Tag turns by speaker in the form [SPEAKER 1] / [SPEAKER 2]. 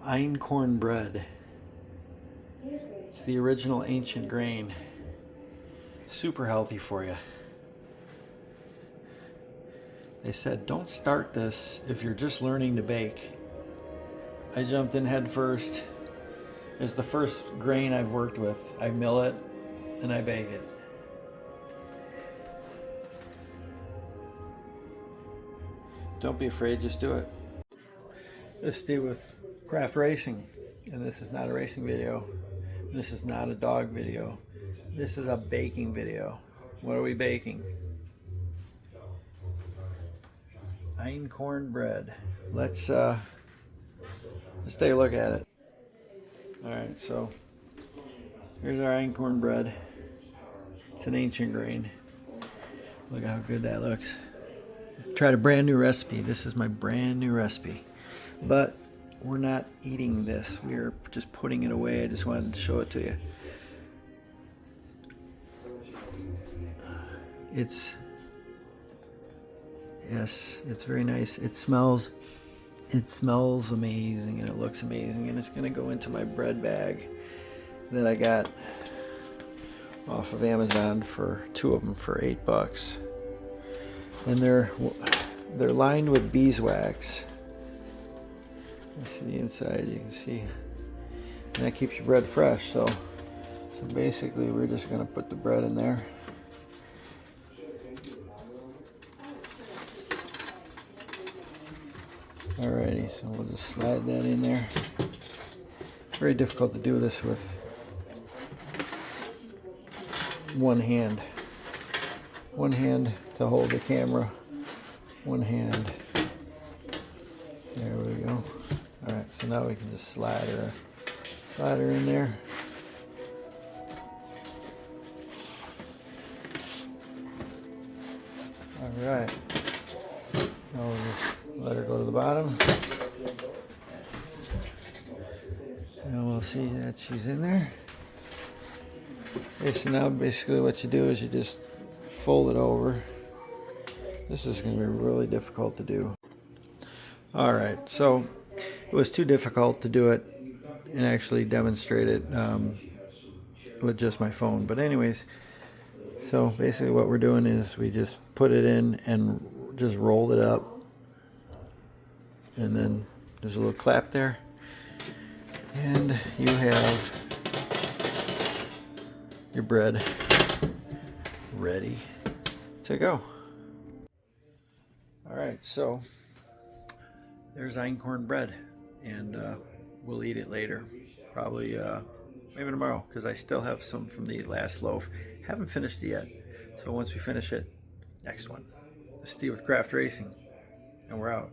[SPEAKER 1] Einkorn Bread. It's the original ancient grain. Super healthy for you. They said don't start this if you're just learning to bake. I jumped in head first. It's the first grain I've worked with. I mill it and I bake it. Don't be afraid, just do it. This day with craft racing, and this is not a racing video. This is not a dog video. This is a baking video. What are we baking? Einkorn bread. Let's take a look at it. All right, so here's our einkorn bread. It's an ancient grain. Look how good that looks. Tried a brand new recipe. This is my brand new recipe, but we're not eating this. We're just putting it away. I just wanted to show it to you. It's very nice. It smells amazing, and it looks amazing, and it's gonna go into my bread bag that I got off of Amazon for 2 of them for $8, and they're lined with beeswax. See the inside, you can see, and that keeps your bread fresh. So basically we're just gonna put the bread in there. Alrighty, so we'll just slide that in there. Very difficult to do this with one hand. One hand to hold the camera. One hand. There we go. Alright, so now we can just slide her in there. Alright. Now we'll just let her go to the bottom. And we'll see that she's in there. Okay, so now basically what you do is you just fold it over. This is going to be really difficult to do. Alright, so it was too difficult to do it and actually demonstrate it with just my phone. But anyways, so basically what we're doing is we just put it in and just rolled it up. And then there's a little clap there. And you have your bread ready to go. Alright, so there's einkorn bread, and we'll eat it later. Probably maybe tomorrow, because I still have some from the last loaf. Haven't finished it yet. So once we finish it, next one. Let's see with craft racing, and we're out.